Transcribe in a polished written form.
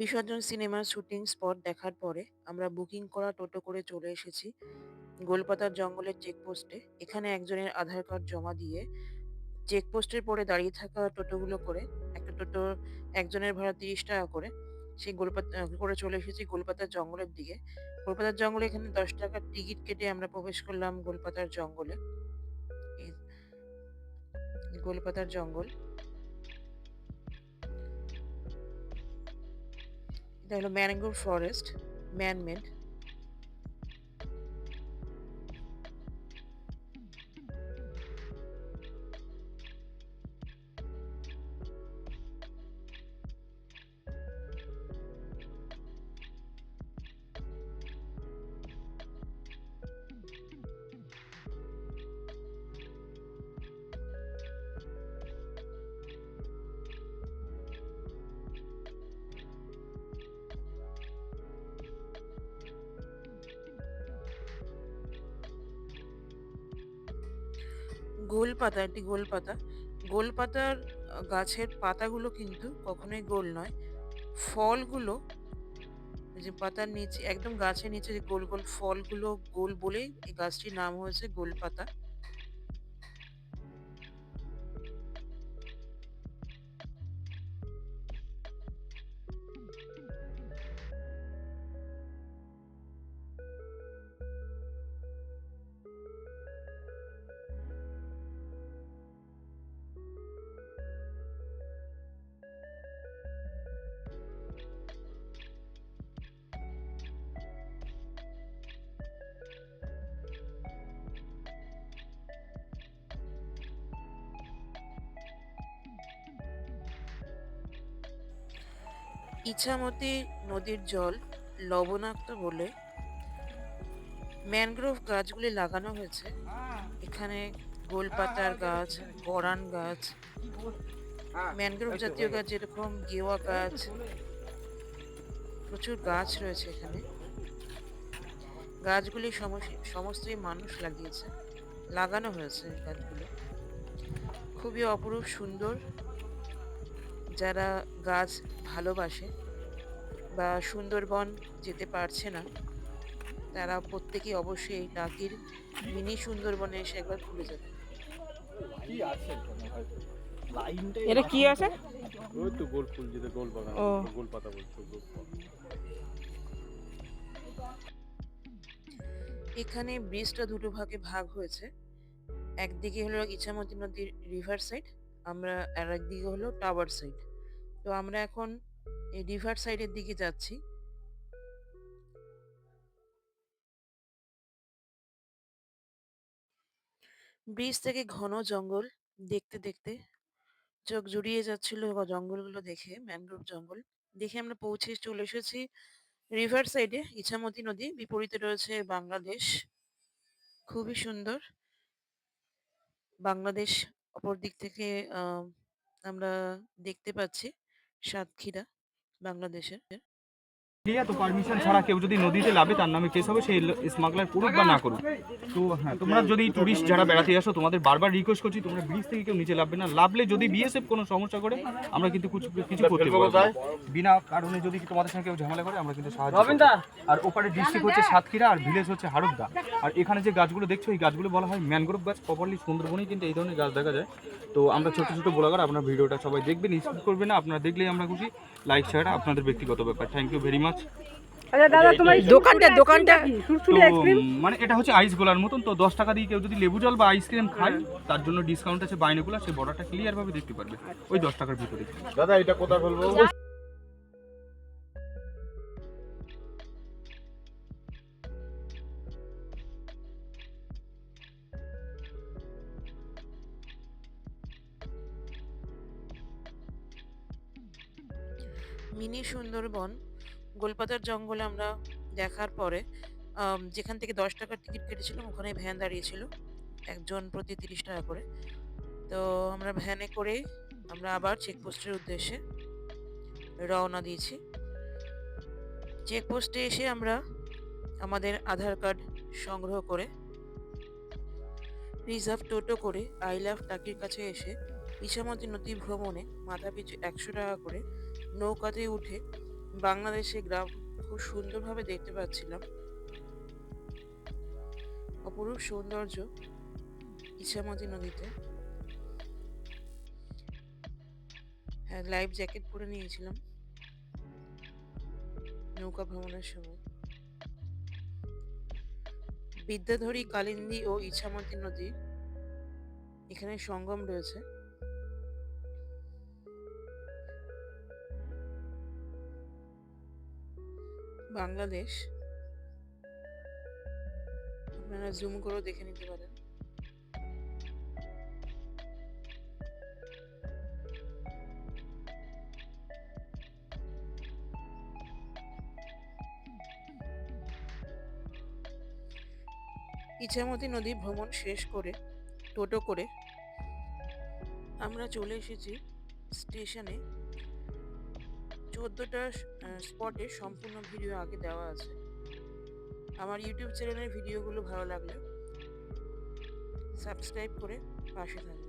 বিসর্জন সিনেমার shooting spot দেখার পরে আমরা বুকিং করা টোটো করে চলে এসেছি গোলপাতার জঙ্গলের চেকপোস্টে। এখানে একজনের আধার কার্ড জমা দিয়ে চেকপোস্টের পরে দাঁড়িয়ে থাকা টোটোগুলো করে একটা টোটো একজনের ভাড়া ৩০ টাকা করে সেই গোলপাতা করে চলে এসেছি গোলপাতার জঙ্গলের দিকে। গোলপাতার জঙ্গলে এখানে ১০ টাকার টিকিট কেটে আমরা প্রবেশ করলাম গোলপাতার জঙ্গলে। এই গোলপাতার জঙ্গল, এটা হলো ম্যানগ্রোভ ফরেস্ট, ম্যানমেড। গোলপাতা, একটি গোলপাতা। গোলপাতার গাছের পাতাগুলো কিন্তু কখনোই গোল নয়। ফলগুলো যে পাতার নিচে একদম গাছের নিচে যে গোল, গোল ফলগুলো গোল বলেই এই গাছটির নাম হয়েছে গোলপাতা। ইছামতি নদীর জল লবণাক্ত বলে ম্যানগ্রোভ গাছগুলি লাগানো হয়েছে। এখানে গোলপাতার গাছ, গরান গাছ, ম্যানগ্রোভ জাতীয় গাছ যেরকম গেওয়া গাছ, প্রচুর গাছ রয়েছে এখানে। গাছগুলি সমস্তই মানুষ লাগিয়েছে, লাগানো হয়েছে গাছগুলো। খুবই অপরূপ সুন্দর। যারা গাছ ভালোবাসে বা সুন্দরবন যেতে পারছে না, তারা প্রত্যেকেই অবশ্যই এই টাকির মিনি সুন্দরবনে এসে একবার ঘুরে যাবে। কি আছে এখানে হয়তো লাইনটাই এটা কি আছে? ওই তো গোল ফুল যেটা গোল বাগান ও গোল পাতা বলছো গোল পাতা। এখানে ব্রিজটা দুটো ভাগে ভাগ হয়েছে। একদিকে হলো ইছামতি নদীর রিভার সাইড, আমরা আর একদিকে হলো টাওয়ার সাইড। তো আমরা এখন এই রিভার সাইডের দিকে যাচ্ছি। ব্রিজ থেকে ঘন জঙ্গল দেখতে দেখতে চোখ জুড়িয়ে যাচ্ছিল জঙ্গলগুলো দেখে, ম্যানগ্রোভ জঙ্গল দেখে আমরা পৌঁছে চলে এসেছি রিভার সাইডে। ইছামতি নদী, বিপরীতে রয়েছে বাংলাদেশ। খুবই সুন্দর বাংলাদেশ। অপর দিক থেকে আমরা দেখতে পাচ্ছি সাতক্ষীরা বাংলাদেশের। ঠিক আছে, তো পারমিশন ছাড়া কেউ যদি নদীতে লাভে তার নামে কেস হবে, সেই স্মাগলার করুক বা না করুক। তো হ্যাঁ, তোমরা যদি টুরিস্ট যারা বেড়াতে আসো, তোমাদের বারবার রিকোয়েস্ট করছি তোমরা ব্রিজ থেকে কেউ নিচে লাভবে না। লাভলে যদি বিএসএফ কোনো সমস্যা করে আমরা কিন্তু কিছু করতে পারবো না। বিনা কারণে যদি তোমাদের সঙ্গে কেউ ঝামেলা করে আমরা কিন্তু সাহায্য করবো। আর ওপারে ডিস্ট্রিক্ট হচ্ছে সাতক্ষীরা আর ভিলেজ হচ্ছে হারুদা। আর এখানে যে গাছগুলো দেখছো এই গাছগুলো বলা হয় ম্যানগ্রোভ গাছ। প্রপারলি সুন্দরবনেই কিন্তু এই ধরনের গাছ দেখা যায়। তো আমরা ছোট ছোট ব্লগার, আপনার ভিডিওটা সবাই দেখবেন, স্কিপ করবেন না। আপনারা দেখলেই আমরা খুশি। লাইক শেয়ার আপনাদের ব্যক্তিগত ব্যাপার। Thank you very much. আচ্ছা দাদা, তোমার দোকানটা কি সুরসুরি তো আইসক্রিম? মানে এটা হচ্ছে আইস গোলার মতন। তো 10 টাকা দিয়ে কেউ যদি লেবু জল বা আইসক্রিম খায় তার জন্য ডিসকাউন্ট আছে। বাইনোকুলার, সেই বর্ডারটা ক্লিয়ার ভাবে দেখতে পারবে ওই 10 টাকার ভিতরে। দাদা এটা কোথায় বলবো? মিনি সুন্দরবন গোলপাতার জঙ্গলে আমরা দেখার পরে যেখান থেকে 10 টাকার টিকিট কেটেছিলাম ওখানে ভ্যান দাঁড়িয়েছিল, একজন প্রতি 30 টাকা করে। তো আমরা ভ্যানে করে আমরা আবার চেকপোস্টের উদ্দেশ্যে রওনা দিয়েছি। চেকপোস্টে এসে আমরা আমাদের আধার কার্ড সংগ্রহ করে রিজার্ভ টোটো করে আই লাভ টাকির কাছে এসে ইছামতি নদী ভ্রমণে মাথাপিছু 100 টাকা করে নৌকাতে উঠে বাংলাদেশে গ্রাম খুব সুন্দরভাবে দেখতে পাচ্ছিলাম। অপরূপ সৌন্দর্য ইছামতি নদীতে। হ্যাঁ, লাইফ জ্যাকেট পরে নিয়েছিলাম নৌকা ভ্রমণের সময়। বিদ্যাধরী, কালিন্দী ও ইছামতি নদী এখানে সঙ্গম রয়েছে। বাংলাদেশ, আপনারা জুম করেও দেখে নিতে পারেন। ইছামতি নদী ভ্রমণ শেষ করে টোটো করে আমরা চলে এসেছি স্টেশনে। 14টা স্পটে সম্পূর্ণ ভিডিও আগে দেওয়া আছে। আমার ইউটিউব চ্যানেলের ভিডিওগুলো ভালো লাগলে সাবস্ক্রাইব করে পাশে থাকবেন।